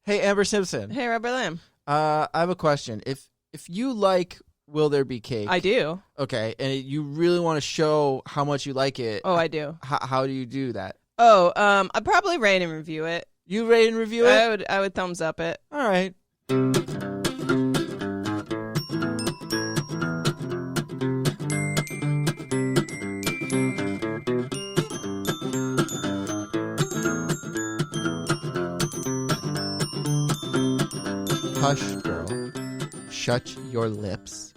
Hey, Amber Simpson. Hey, Robert Lamb. I have a question. If you like Will There Be Cake? I do. Okay, and you really want to show how much you like it. Oh, I do. How do you do that? Oh, I'd probably rate and review it. You rate and review it? I would thumbs up it. All right. Hush, girl. Shut your lips.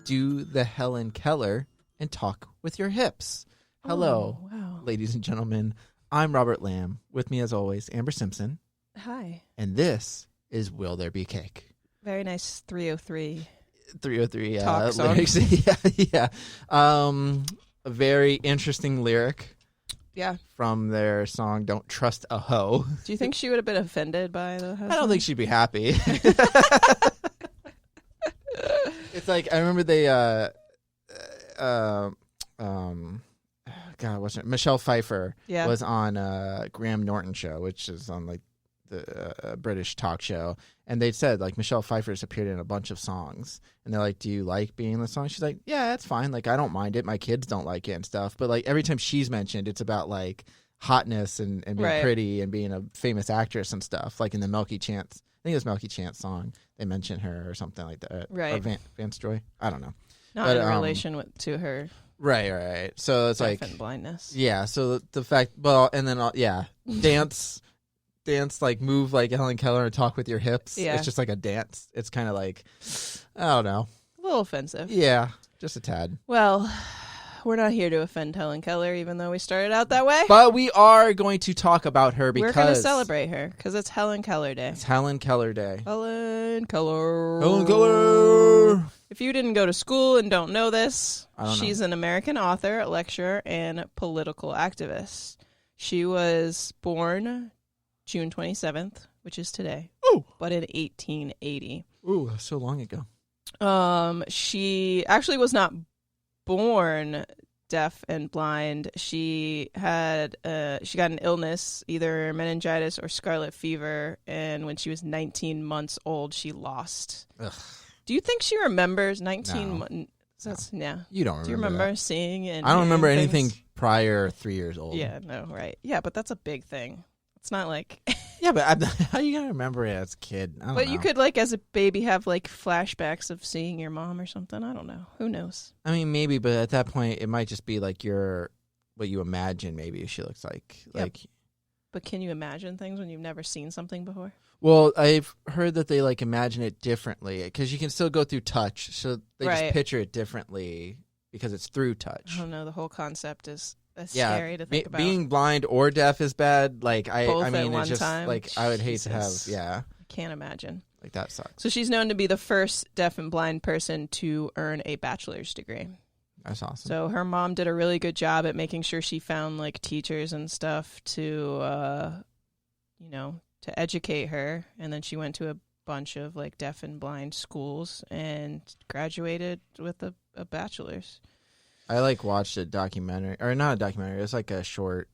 Do the Helen Keller and talk with your hips. Hello, wow. ladies and gentlemen. I'm Robert Lamb. With me, as always, Amber Simpson. Hi. And this is Will There Be Cake? Very nice 303. 303 Talk song. lyrics. yeah. A very interesting lyric. Yeah. From their song "Don't Trust a Hoe." Do you think she would have been offended by the I don't think she'd be happy. It's like I remember they God, what's it? Michelle Pfeiffer was on Graham Norton show, which is on like the British talk show, and they said like Michelle Pfeiffer's appeared in a bunch of songs, and they're like, "Do you like being in the song?" She's like, "Yeah, that's fine. Like I don't mind it. My kids don't like it and stuff." But like every time she's mentioned, it's about like hotness and being pretty and being a famous actress and stuff. Like in the Melky Chance, I think it was Melky Chance song, they mention her or something like that. Right. Or Vance Joy. I don't know. Not in relation to her. Right. So it's like blindness. Yeah. So the fact, and then dance like move like Helen Keller and talk with your hips. Yeah. It's just like a dance. It's kind of like, I don't know. A little offensive. Yeah, just a tad. Well, we're not here to offend Helen Keller, even though we started out that way. But we are going to talk about her because we're going to celebrate her because it's Helen Keller Day. It's Helen Keller Day. Helen Keller. Helen Keller. If you didn't go to school and don't know this, she's an American author, lecturer, and political activist. She was born June 27th, which is today. Oh. But in 1880. Ooh, that's so long ago. She actually was not born deaf and blind. She got an illness, either meningitis or scarlet fever, and when she was 19 months old, she lost. Ugh. Do you think she remembers 19 No. months? Yeah. You don't remember. Do you remember that. seeing and I don't remember things? anything prior 3 years old. Yeah, no, right. Yeah, but that's a big thing. It's not like... Yeah, but how are you going to remember it as a kid? I don't know. You could, like, as a baby, have, like, flashbacks of seeing your mom or something. I don't know. Who knows? I mean, maybe, but at that point, it might just be, like, what you imagine maybe she looks like. Yep. Like, but can you imagine things when you've never seen something before? Well, I've heard that they, like, imagine it differently, because you can still go through touch, so they just picture it differently because it's through touch. I don't know. The whole concept is... That's scary to think about. Being blind or deaf is bad. Like I mean, at it's just time. like I would hate to have. Yeah, I can't imagine. Like that sucks. So she's known to be the first deaf and blind person to earn a bachelor's degree. That's awesome. So her mom did a really good job at making sure she found like teachers and stuff to, to educate her. And then she went to a bunch of like deaf and blind schools and graduated with a bachelor's. I like watched a documentary, or not a documentary. It was like a short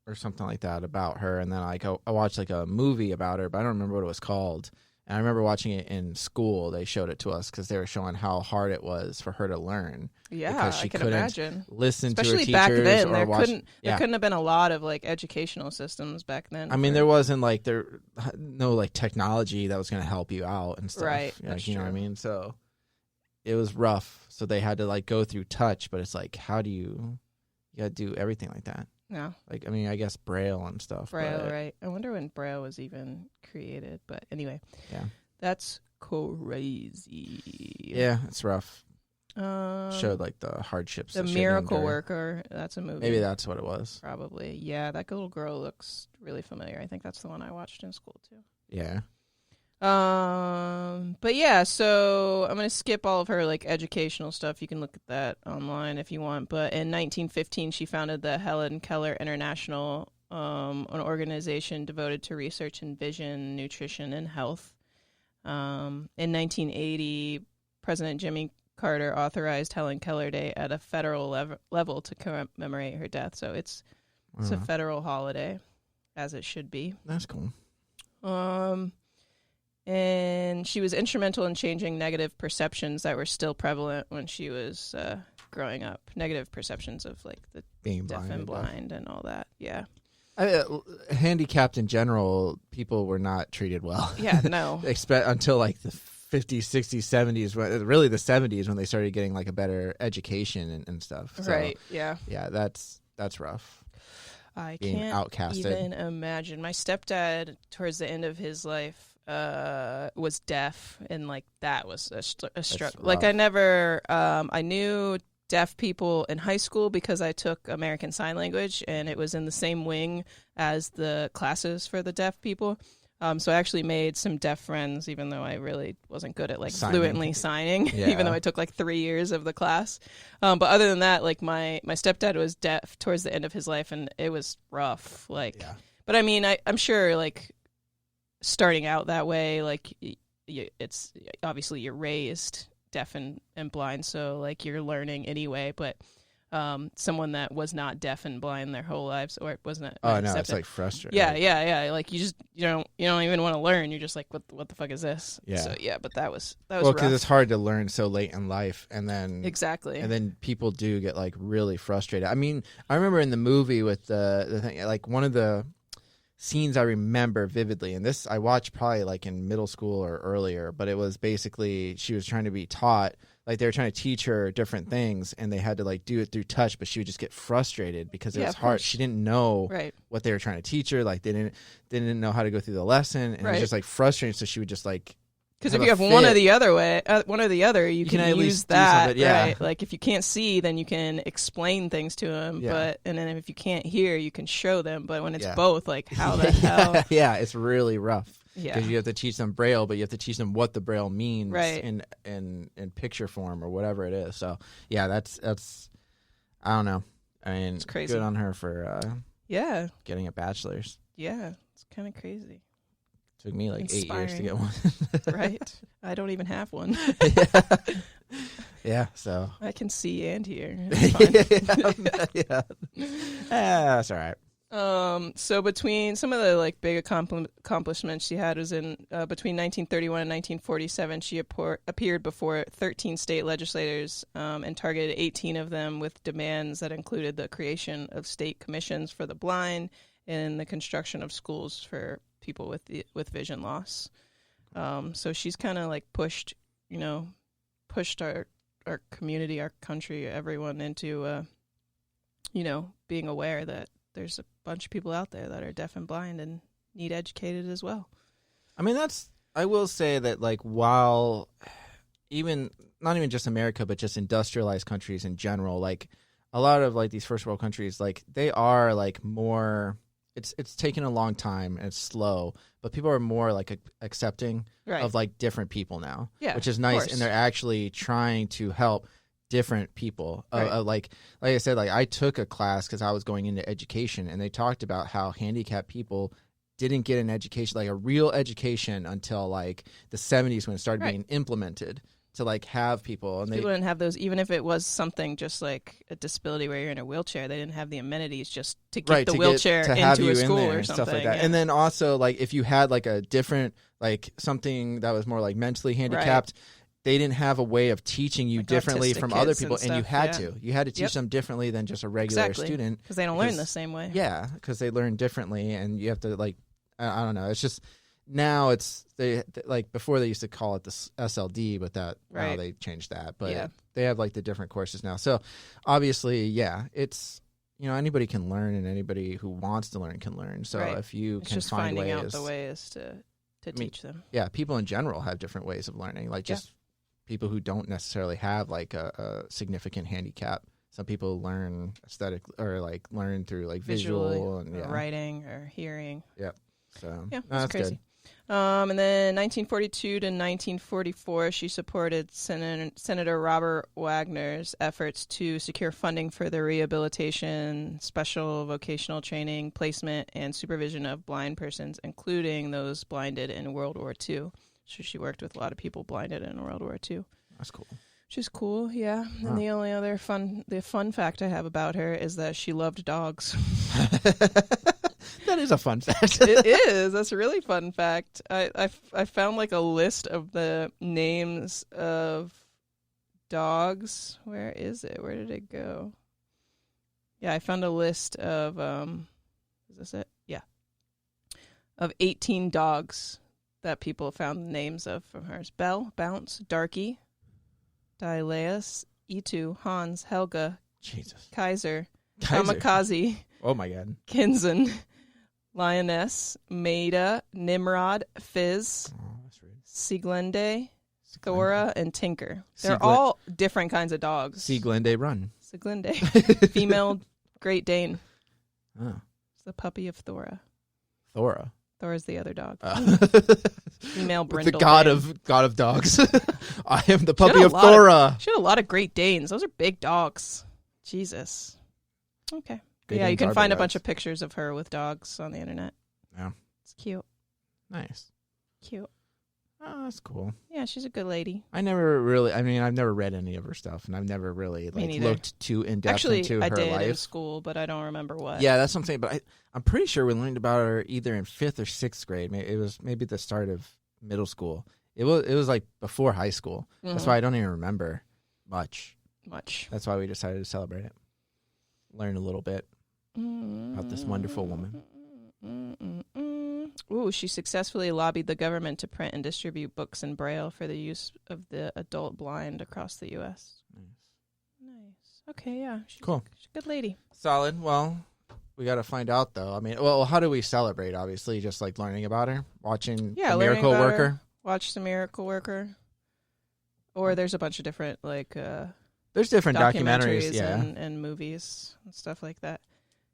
or something like that about her, and then I watched like a movie about her, but I don't remember what it was called. And I remember watching it in school. They showed it to us because they were showing how hard it was for her to learn. Yeah, because she I can couldn't imagine. Listen Especially to her back teachers then, or there watch. Couldn't have been a lot of like educational systems back then. I mean, there wasn't like no like technology that was going to help you out and stuff. Right, You know what I mean? So it was rough. So they had to like go through touch, but it's like, how do you got to do everything like that? Yeah. Like, I mean, I guess Braille and stuff. Braille, right. I wonder when Braille was even created, but anyway. Yeah. That's crazy. Yeah, it's rough. Showed like the hardships. The Miracle Worker, that's a movie. Maybe that's what it was. Probably. Yeah, that little girl looks really familiar. I think that's the one I watched in school too. Yeah. But yeah, so I'm going to skip all of her like educational stuff. You can look at that online if you want. But in 1915, she founded the Helen Keller International, an organization devoted to research in vision, nutrition, and health. In 1980, President Jimmy Carter authorized Helen Keller Day at a federal level to commemorate her death. So it's a federal holiday, as it should be. That's cool. And she was instrumental in changing negative perceptions that were still prevalent when she was growing up. Negative perceptions of like the being deaf and blind and all that. Yeah. Handicapped in general, people were not treated well. Yeah, no. Until like the 50s, 60s, 70s, really the 70s when they started getting like a better education and stuff. So, right, yeah. Yeah, that's rough. I being can't outcasted. even imagine. My stepdad, towards the end of his life, was deaf, and like that was a struggle. Like I never, I knew deaf people in high school because I took American Sign Language, and it was in the same wing as the classes for the deaf people. So I actually made some deaf friends, even though I really wasn't good at like fluently signing, even though I took like 3 years of the class. But other than that, like my stepdad was deaf towards the end of his life, and it was rough. Like, but I mean, I'm sure like starting out that way, like it's obviously you're raised deaf and blind, so like you're learning anyway. But someone that was not deaf and blind their whole lives, or wasn't. Oh no, it's like frustrating. Yeah. Like you don't even want to learn. You're just like, what the fuck is this? Yeah. So yeah, but that was well, because it's hard to learn so late in life, and then exactly, and then people do get like really frustrated. I mean, I remember in the movie with the thing, like one of the scenes I remember vividly, and this I watched probably like in middle school or earlier, but it was basically she was trying to be taught, like they were trying to teach her different things, and they had to like do it through touch, but she would just get frustrated because it was hard. She didn't know what they were trying to teach her. Like they didn't know how to go through the lesson, and it was just like frustrating. So she would just like, because if you have one or the other, you can at use least that. Do right? Like if you can't see, then you can explain things to them. But and then if you can't hear, you can show them. But when it's both, like how the hell? Yeah, it's really rough. Yeah, because you have to teach them Braille, but you have to teach them what the Braille means in picture form or whatever it is. So yeah, that's I don't know. I mean, it's crazy. Good on her for getting a bachelor's. Yeah, it's kind of crazy. Took me like 8 years to get one. Right. I don't even have one. Yeah, so I can see and hear. It's fine. That's all right. So between some of the like big accomplishments she had was in between 1931 and 1947, she appeared before 13 state legislators and targeted 18 of them with demands that included the creation of state commissions for the blind and the construction of schools for people with vision loss. So she's kind of like pushed our community, our country, everyone into being aware that there's a bunch of people out there that are deaf and blind and need educated as well. I mean, I will say that like while not even just America, but just industrialized countries in general, like a lot of like these first world countries, like they are like more, it's taken a long time and it's slow, but people are more like accepting of like different people now, which is nice. And they're actually trying to help different people. Like I said, like I took a class because I was going into education, and they talked about how handicapped people didn't get an education, like a real education, until like the 70s when it started being implemented to like have people. And people didn't have those, even if it was something just like a disability where you're in a wheelchair, they didn't have the amenities just to get the wheelchair into a school or something. Stuff like that. And then also like if you had like a different, like something that was more like mentally handicapped, they didn't have a way of teaching you like differently from other people, and you had to teach them differently than just a regular student, because they don't learn the same way. Yeah, because they learn differently, and you have to like, I don't know. It's just now they like before they used to call it the SLD, but now they changed that. But they have like the different courses now. So obviously, it's anybody can learn, and anybody who wants to learn can learn. So if you can just find finding ways, out the ways to teach them. Yeah, people in general have different ways of learning. Like just people who don't necessarily have like a significant handicap. Some people learn aesthetic or like learn through like visual and writing or hearing. Yep. So that's crazy. Good. And then 1942 to 1944, she supported Senator Robert Wagner's efforts to secure funding for the rehabilitation, special vocational training, placement, and supervision of blind persons, including those blinded in World War II. So she worked with a lot of people blinded in World War II. That's cool. Which is cool, yeah. Wow. And the only other fun fact I have about her is that she loved dogs. That That is a fun fact. It is. That's a really fun fact. I found like a list of the names of dogs. Where is it? Where did it go? Yeah, I found a list of is this it? Yeah. Of 18 dogs that people found the names of from hers. Belle, Bounce, Darky, Dileas, E2, Hans, Helga, Jesus. Kaiser. Kamikaze. Oh my God. Kinzen, Lioness, Maida, Nimrod, Fizz, Sieglinde, Thora, and Tinker. They're all different kinds of dogs. Sieglinde run. Sieglinde. Female Great Dane. Oh. It's the puppy of Thora. Thora. Thora's the other dog. Female Brindle. The god of dogs. I am the puppy of Thora. She had a lot of Great Danes. Those are big dogs. Jesus. Okay. Yeah, you can find a bunch of pictures of her with dogs on the internet. Yeah. It's cute. Nice. Cute. Oh, that's cool. Yeah, she's a good lady. I've never read any of her stuff, and I've never really looked too in-depth into her life. Actually, I did in school, but I don't remember what. Yeah, that's what I'm saying, but I'm pretty sure we learned about her either in 5th or 6th grade. It was maybe the start of middle school. It was like before high school. Mm-hmm. That's why I don't even remember much. That's why we decided to celebrate it. Learn a little bit about this wonderful woman. Ooh, she successfully lobbied the government to print and distribute books in Braille for the use of the adult blind across the U.S. Nice. Okay, yeah. Cool. She's a good lady. Solid. Well, we got to find out, though. I mean, how do we celebrate? Obviously, just like learning about her, watching The Miracle Worker. Watch The Miracle Worker. Or there's a bunch of different, there's different documentaries and movies and stuff like that.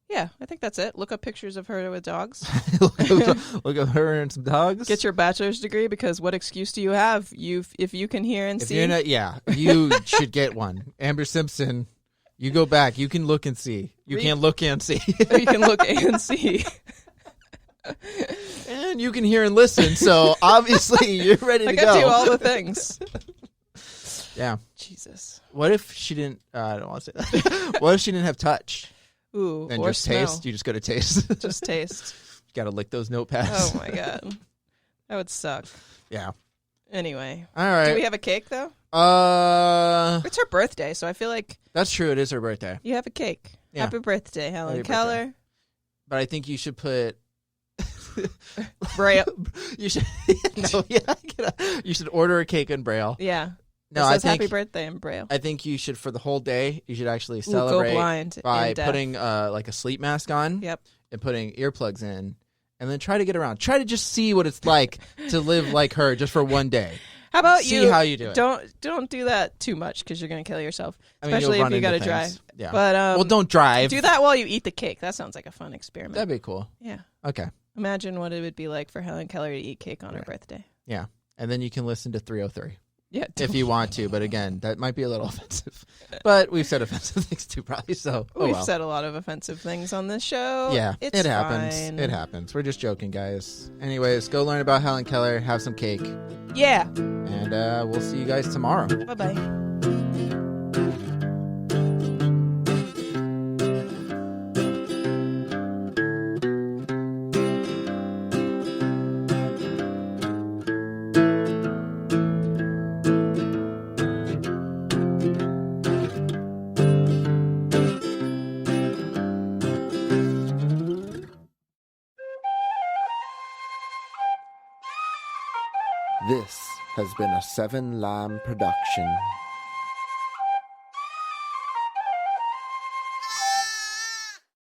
Yeah, I think that's it. Look up pictures of her with dogs. Look up her and some dogs. Get your bachelor's degree, because what excuse do you have? If you can hear and see. You should get one. Amber Simpson, you go back. You can look and see. You can't look and see. You can look and see. And you can hear and listen. So obviously you're ready to go. I can do all the things. Yeah. Jesus. What if she didn't? I don't want to say that. What if she didn't have touch? Ooh, then or just smell. Taste. You just go to taste. Just taste. You got to lick those notepads. Oh my God, that would suck. Yeah. Anyway. All right. Do we have a cake though? It's her birthday, so I feel like that's true. It is her birthday. You have a cake. Yeah. Happy birthday, Helen Keller. Birthday. But I think you should put Braille. You should. You should order a cake in Braille. Yeah. No, I think happy birthday in Braille. I think you should, for the whole day, you should actually celebrate go blind by putting like a sleep mask on. Yep. And putting earplugs in, and then try to get around. Try to just see what it's like to live like her just for one day. How about see how you do it? Don't do that too much, because you're going to kill yourself, I especially mean, if you got to drive. Yeah. But well, don't drive. Do that while you eat the cake. That sounds like a fun experiment. That'd be cool. Yeah. Okay. Imagine what it would be like for Helen Keller to eat cake on her birthday. Yeah, and then you can listen to 303. Yeah, if you want to, but again, that might be a little offensive. But we've said offensive things too, probably. So we've said a lot of offensive things on this show. Yeah, it happens. Fine. It happens. We're just joking, guys. Anyways, go learn about Helen Keller. Have some cake. Yeah. And we'll see you guys tomorrow. Bye-bye. This has been a 7 Lamb production.